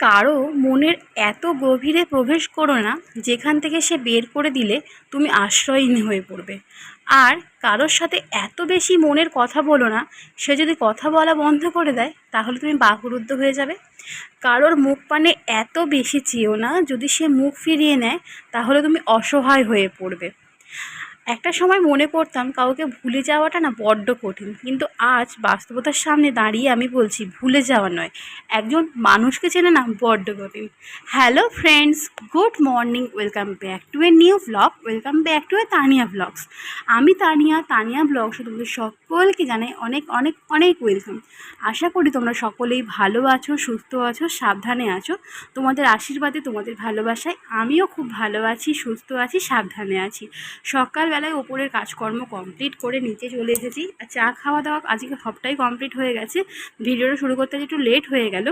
কারো মনের এত গভীরে প্রবেশ করো না যেখান থেকে সে বের করে দিলে তুমি আশ্রয়হীন হয়ে পড়বে। আর কারোর সাথে এত বেশি মনের কথা বলো না, সে যদি কথা বলা বন্ধ করে দেয় তাহলে তুমি বাকরুদ্ধ হয়ে যাবে। কারোর মুখ পানে এত বেশি চেয়েও না, যদি সে মুখ ফিরিয়ে নেয় তাহলে তুমি অসহায় হয়ে পড়বে। একটা সময় মনে করতাম কাউকে ভুলে যাওয়াটা না বড্ড কঠিন, কিন্তু আজ বাস্তবতার সামনে দাঁড়িয়ে আমি বলছি ভুলে যাওয়া নয়, একজন মানুষকে চেনে না বড্ড কঠিন। Hello friends, good morning, welcome back to a new blog, welcome back to a Tania blogs. আমি তানিয়া ব্লগসে তোমাদের সকলকে জানাই অনেক অনেক অনেক ওয়েলকাম। আশা করি তোমরা সকলেই ভালো আছো, সুস্থ আছো, সাবধানে আছো। তোমাদের আশীর্বাদে, তোমাদের ভালোবাসায় আমিও খুব ভালো আছি, সুস্থ আছি, সাবধানে আছি। সকালবেলায় ওপরের কাজকর্ম কমপ্লিট করে নিচে চলে এসেছি। আর চা খাওয়া দাওয়া আজকে সবটাই কমপ্লিট হয়ে গেছে। ভিডিওটা শুরু করতে একটু লেট হয়ে গেল।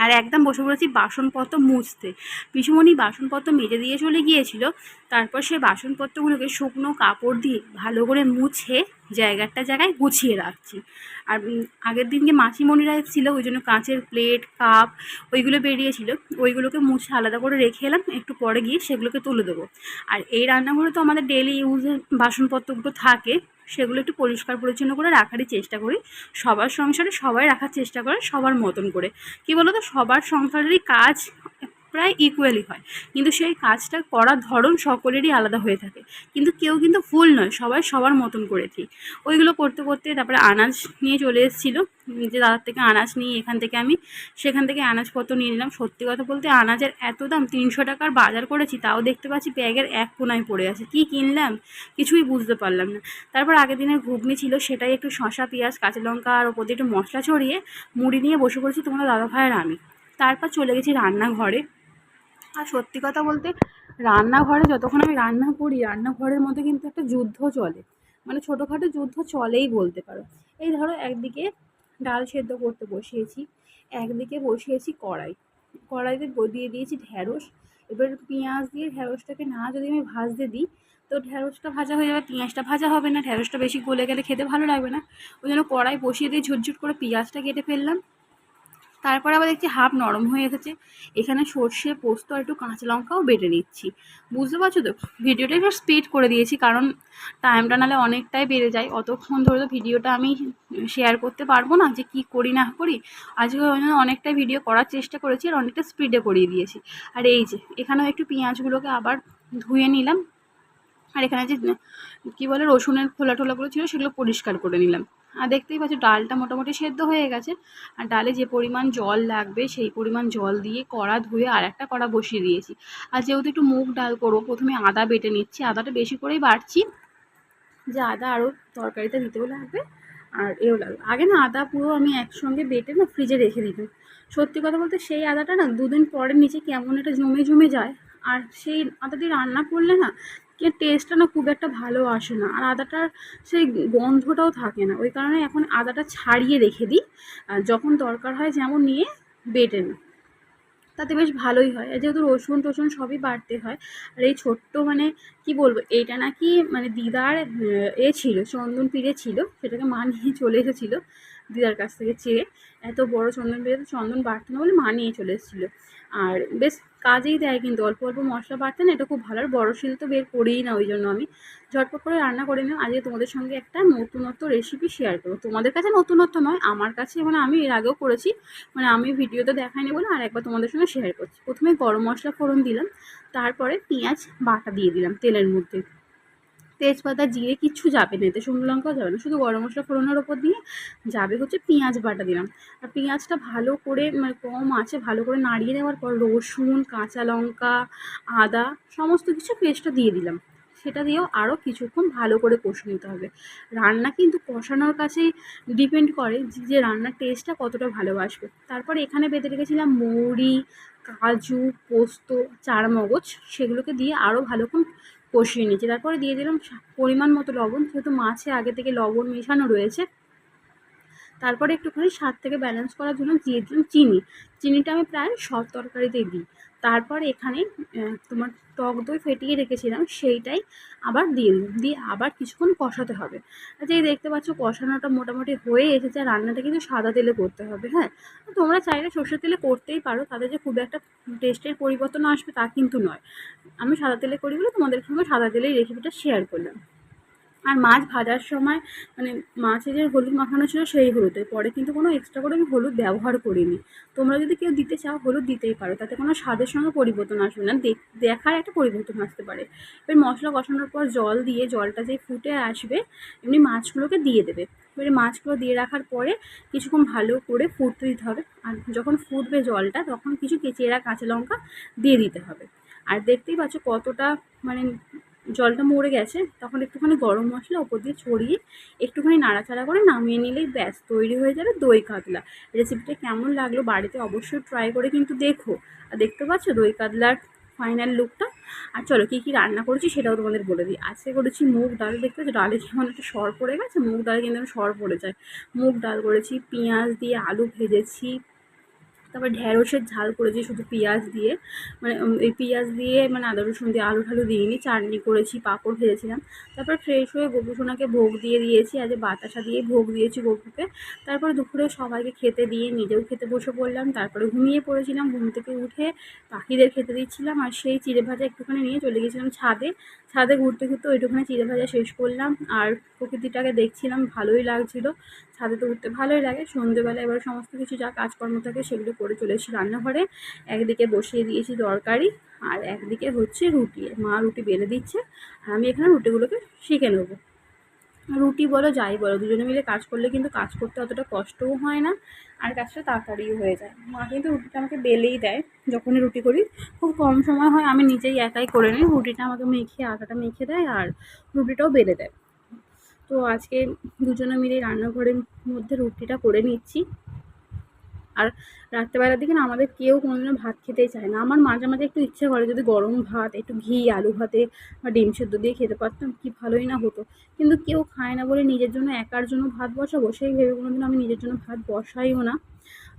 আর একদম বসে পড়েছি বাসনপত্র মুছতে। পিসুমণি বাসনপত্র মেজে দিয়ে চলে গিয়েছিল, তারপর সে বাসনপত্রগুলোকে শুকনো কাপড় দিয়ে ভালো করে মুছে জায়গায় গুছিয়ে রাখছি। আর আগের দিনকে মাসিমণিরা ছিল, ওই জন্য কাঁচের প্লেট কাপ ওইগুলো বেরিয়েছিল, ওইগুলোকে মুছে আলাদা করে রেখে এলাম। একটু পরে গিয়ে সেগুলোকে তুলে দেবো। আর এই রান্নাঘরে তো আমাদের ডেলি ইউজের বাসনপত্রগুলো থাকে, সেগুলো একটু পরিষ্কার পরিচ্ছন্ন করে রাখারই চেষ্টা করি। সবার সংসারে সবাই রাখার চেষ্টা করে সবার মতন করে। কী বলো তো, সবার সংসারেরই কাজ প্রায় ইকুয়ালি হয়, কিন্তু সেই কাজটা করার ধরন সকলেরই আলাদা হয়ে থাকে। কিন্তু কেউ কিন্তু ভুল নয়, সবাই সবার মতন করেছি। ওইগুলো করতে করতে তারপরে আনাজ নিয়ে চলে এসেছিলো, যে দাদার থেকে আনাজ নিয়ে সেখান থেকে আনাজপত্র নিয়ে নিলাম। সত্যি কথা বলতে আনাজের এত দাম, 300 টাকার বাজার করেছি, তাও দেখতে পাচ্ছি ব্যাগের এক কোনায় পড়ে আছে। কী কিনলাম কিছুই বুঝতে পারলাম না। তারপর আগের দিনের ঘুগনি ছিল, সেটাই একটু শসা পেঁয়াজ কাঁচা লঙ্কা আর ওপর দিয়ে একটু মশলা ছড়িয়ে মুড়ি নিয়ে বসে পড়েছি তোমরা দাদাভাই আর আমি। তারপর চলে গেছি রান্নাঘরে। আর সত্যি কথা বলতে রান্নাঘরে যতক্ষণ আমি রান্না করি, রান্নাঘরের মধ্যে কিন্তু একটা যুদ্ধ চলে, মানে ছোটোখাটো যুদ্ধ চলেই বলতে পারো। এই ধরো, একদিকে ডাল সেদ্ধ করতে বসিয়েছি, একদিকে বসিয়েছি কড়াইতে দিয়ে দিয়েছি ঢ্যাঁড়স। এবার পেঁয়াজ দিয়ে ঢ্যাঁড়সটাকে না যদি আমি ভাজতে দিই তো ঢ্যাঁড়সটা ভাজা হয়ে যাবে, পেঁয়াজটা ভাজা হবে না, ঢ্যাঁড়সটা বেশি গলে গেলে খেতে ভালো লাগবে না। ওই জন্য কড়াই বসিয়ে দিয়ে ঝুটঝুট করে পেঁয়াজটা কেটে ফেললাম। তারপর আবার দেখছি হাফ নরম হয়ে এসেছে, এখানে সর্ষে পোস্ত আর একটু কাঁচা লঙ্কাও বেটে নিচ্ছি। বুঝতে পারছো তো, ভিডিওটা একটু স্পিড করে দিয়েছি কারণ টাইমটা নাহলে অনেকটাই বেড়ে যায়। অতক্ষণ ধরে তো ভিডিওটা আমি শেয়ার করতে পারবো না যে কী করি না করি। আজকে অনেকটাই ভিডিও করার চেষ্টা করেছি আর অনেকটা স্পিডে করিয়ে দিয়েছি। আর এই যে এখানেও একটু পেঁয়াজগুলোকে আবার ধুয়ে নিলাম। আর এখানে যে কী বলে রসুনের খোলা টোলাগুলো ছিল সেগুলো পরিষ্কার করে নিলাম। আর দেখতেই পাচ্ছি ডালটা মোটামুটি সেদ্ধ হয়ে গেছে। আর ডালে যে পরিমাণ জল লাগবে সেই পরিমাণ জল দিয়ে কড়া ধুয়ে আর একটা কড়া বসিয়ে দিয়েছি। আর যেহেতু একটু মুগ ডাল করবো, প্রথমে আদা বেটে নিচ্ছি। আদাটা বেশি করেই বাটছি, যে আদা আরও তরকারিতে দিতেও লাগবে আর এও লাগবে। আগে না আদা পুরো আমি একসঙ্গে বেটে না ফ্রিজে রেখে দিতাম। সত্যি কথা বলতে সেই আদাটা না দুদিন পরের নিচে কেমন একটা জমে যায়। আর সেই আদা দিয়ে রান্না করলে না টেস্টটা না খুব একটা ভালো আসে না, আর আদাটার সেই গন্ধটাও থাকে না। ওই কারণে এখন আদাটা ছাড়িয়ে রেখে দিই, যখন দরকার হয় যেমন নিয়ে বেটে নিই, তাতে বেশ ভালোই হয়। আর যেহেতু রসুন টসুন সবই বাড়তে হয়। আর এই ছোট্ট মানে কি বলবো, এইটা নাকি মানে দিদার ছিল, চন্দন পিড়ে ছিল, সেটাকে মা নিয়ে চলে এসেছিলো দিদার কাছ থেকে চেয়ে। এত বড় চন্দন পিড়ে তো চন্দন বাড়তে না বলে মা নিয়ে চলে এসেছিলো। আর বেশ কাজেই দেয়, কিন্তু অল্প অল্প মশলা বাড়তে না এটা খুব ভালো। আর বড় শিল তো বের করেই না, ওই জন্য আমি ঝটপট করে রান্না করে নিলাম। আজকে তোমাদের সঙ্গে একটা নতুনত্ব রেসিপি শেয়ার করবো। তোমাদের কাছে নতুনত্ব নয়, আমার কাছে, মানে আমি এর আগেও করেছি, মানে আমি ভিডিওতে দেখাইনি বলে আর একবার তোমাদের সঙ্গে শেয়ার করছি। প্রথমে গরম মশলা ফোড়ন দিলাম, তারপরে পেঁয়াজ বাটা দিয়ে দিলাম তেলের মধ্যে। তেজপাতা জিরে কিচ্ছু যাবে না, এতে শুকনো লঙ্কাও যাবে না, শুধু গরম মশলা ফোড়নের ওপর দিয়ে যাবে হচ্ছে পেঁয়াজ বাটা দিলাম। আর পেঁয়াজটা ভালো করে মানে কম আঁচে ভালো করে নাড়িয়ে দেওয়ার পর রসুন কাঁচা লঙ্কা আদা সমস্ত কিছু পেস্টটা দিয়ে দিলাম। সেটা দিয়েও আরও কিছুক্ষণ ভালো করে কষে নিতে হবে। রান্না কিন্তু কষানোর কাছেই ডিপেন্ড করে যে রান্নার টেস্টটা কতটা ভালোবাসবে। তারপর এখানে বেঁধে রেখেছিলাম মৌরি কাজু পোস্ত চারমগজ, সেগুলোকে দিয়ে আরও ভালোক্ষণ কষিয়ে নিয়েছি। তারপরে দিয়ে দিলাম পরিমাণ মতো লবণ, যেহেতু মাছে আগে থেকে লবণ মেশানো রয়েছে। তারপরে একটুখানি স্বাদ থেকে ব্যালেন্স করার জন্য দিয়ে দিলাম চিনি। চিনিটা আমি প্রায় সব তরকারিতেই দিই। তারপর এখানে তোমার টক দই ফেটিয়ে রেখেছিলাম, সেইটাই আবার দিয়ে দিলাম, দিয়ে আবার কিছুক্ষণ কষাতে হবে। আচ্ছা, এই দেখতে পাচ্ছ কষানোটা মোটামুটি হয়ে এসেছে। রান্নাটা কিন্তু সাদা তেলে করতে হবে, হ্যাঁ। তোমরা চাইলে সর্ষের তেলে করতেই পারো, তাতে যে খুব একটা টেস্টের পরিবর্তন আসবে তা কিন্তু নয়। আমি সাদা তেলে করি বলে তোমাদের সঙ্গে সাদা তেলেই রেসিপিটা শেয়ার করলাম। আর মাছ ভাজার সময় মানে মাছে যে হলুদ মাখানো ছিল সেই হলুদে, পরে কিন্তু কোনো এক্সট্রা করে আমি হলুদ ব্যবহার করিনি। তোমরা যদি কেউ দিতে চাও হলুদ দিতেই পারো, তাতে কোনো স্বাদের সঙ্গে পরিবর্তন আসবে না, দেখার একটা পরিবর্তন আসতে পারে। এবার মশলা কষানোর পর জল দিয়ে, জলটা যেই ফুটে আসবে এমনি মাছগুলোকে দিয়ে দেবে। এবারে মাছগুলো দিয়ে রাখার পরে কিছুক্ষণ ভালো করে ফুটতে দিতে হবে। আর যখন ফুটবে জলটা তখন কিছু চেরা কাঁচা লঙ্কা দিয়ে দিতে হবে। আর দেখতেই পাচ্ছ কতটা মানে জলটা মরে গেছে, তখন একটুখানি গরম মশলা ওপর দিয়ে ছড়িয়ে একটুখানি নাড়াচাড়া করে নামিয়ে নিলেই ব্যাস তৈরি হয়ে যাবে দই কাতলা। রেসিপিটা কেমন লাগলো বাড়িতে অবশ্যই ট্রাই করে কিন্তু দেখো। আর দেখতে পাচ্ছ দই কাতলার ফাইনাল লুকটা। আর চলো কী কী রান্না করেছি সেটাও তোমাদের বলে দিই। আজকে করেছি মুগ ডাল, দেখতে পাচ্ছ ডালে কেমন একটা সর পড়ে গেছে, মুগ ডালে কিন্তু সর পড়ে যায়। মুগ ডাল করেছি, পেঁয়াজ দিয়ে আলু ভেজেছি, তারপর ঢ্যাঁড়সের ঝাল করেছি শুধু পেঁয়াজ দিয়ে, মানে এই পেঁয়াজ দিয়ে মানে আদা রসুন দিয়ে, আলু ঠালু দিইনি। চাটনি করেছি, পাঁপড় ভেজেছিলাম। তারপর ফ্রেশ হয়ে গোপুসোনাকে ভোগ দিয়ে দিয়েছি, আজ বাতাসা দিয়ে ভোগ দিয়েছি গপুকে। তারপরে দুপুরে সবাইকে খেতে দিয়ে নিজেও খেতে বসে পড়লাম। তারপরে ঘুমিয়ে পড়েছিলাম, ঘুম থেকে উঠে পাখিদের খেতে দিচ্ছিলাম। আর সেই চিড়ে ভাজা একটুখানি নিয়ে চলে গেছিলাম ছাদে। ছাদে ঘুরতে ঘুরতে ওইটুখানি চিড়ে ভাজা শেষ করলাম। আর প্রকৃতিটাকে দেখছিলাম, ভালোই লাগছিলো। ছাদে তো উঠতে ভালোই লাগে। সন্ধ্যেবেলা এবার সমস্ত কিছু যা কাজকর্ম থাকে সেগুলো করে চলে এসেছি রান্নাঘরে। একদিকে বসিয়ে দিয়েছি তরকারি, আর একদিকে হচ্ছে রুটি। মা রুটি বেলে দিচ্ছে, আর আমি এখানে রুটিগুলোকে সেঁকে নেবো। রুটি বলো যাই বলো, দুজনে মিলে কাজ করলে কিন্তু কাজ করতে অতটা কষ্টও হয় না, আর কাজটা তাড়াতাড়িও হয়ে যায়। মা কিন্তু রুটিটা আমাকে বেলেই দেয় যখনই রুটি করি। খুব কম সময় হয়, আমি নিজেই একাই করে নিই। রুটিটা আমাকে মেখে, আটাটা মেখে দেয়, আর রুটিটাও বেলে দেয়। তো আজকে দুজনে মিলে রান্নাঘরের মধ্যে রুটিটা করে নিচ্ছি। আর রাত্রেবেলার দিকে না আমাদের কেউ কোনোদিনও ভাত খেতেই চায় না। আমার মাঝে মাঝে একটু ইচ্ছে করে যদি গরম ভাত, একটু ঘি আলু ভাতে বা ডিম সেদ্ধ দিয়ে খেতে পারতাম, কি ভালোই না হতো। কিন্তু কেউ খায় না বলে নিজের জন্য একার জন্য ভাত বসাবো, সেই ভেবে কোনোদিনও আমি নিজের জন্য ভাত বসাইও না।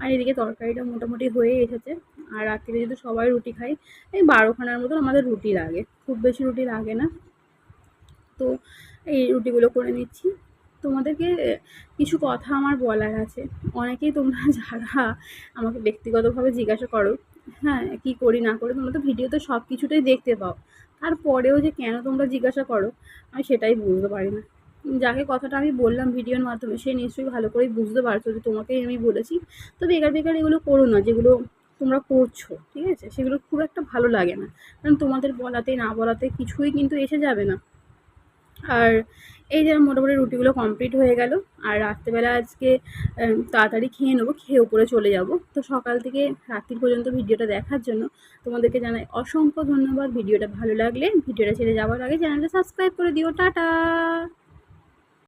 আর এদিকে তরকারিটা মোটামুটি হয়ে এসেছে। আর রাত্রিরে যদি সবাই রুটি খাই, এই 12খানার মতন আমাদের রুটি লাগে, খুব বেশি রুটি লাগে না। তো এই রুটিগুলো করে নিচ্ছি। তোমাদেরকে কিছু কথা আমার বলার আছে। অনেকেই তোমরা যারা আমাকে ব্যক্তিগতভাবে জিজ্ঞাসা করো, হ্যাঁ কী করি না করি, তোমরা তো ভিডিওতে সব কিছুটাই দেখতে পাও, তারপরেও যে কেন তোমরা জিজ্ঞাসা করো আমি সেটাই বুঝতে পারি না। যাকে কথাটা আমি বললাম ভিডিওর মাধ্যমে সে নিশ্চয়ই ভালো করেই বুঝতে পারছো যে তোমাকেই আমি বলেছি। তো বেকার বেকার এগুলো করো না, যেগুলো তোমরা করছো, ঠিক আছে, সেগুলো খুব একটা ভালো লাগে না। কারণ তোমাদের বলাতে না বলাতে কিছুই কিন্তু এসে যাবে না। আর এই যে মোটামুটি রুটিগুলো কমপ্লিট হয়ে গেল। আর রাত্রেবেলা আজকে তাড়াতাড়ি খেয়ে নেবো, খেয়ে উপরে চলে যাব। তো সকাল থেকে রাত্রি পর্যন্ত ভিডিওটা দেখার জন্য তোমাদেরকে জানাই অসংখ্য ধন্যবাদ। ভিডিওটা ভালো লাগলে ভিডিওটা ছেড়ে যাওয়ার আগে চ্যানেলটা সাবস্ক্রাইব করে দিও। টাটা।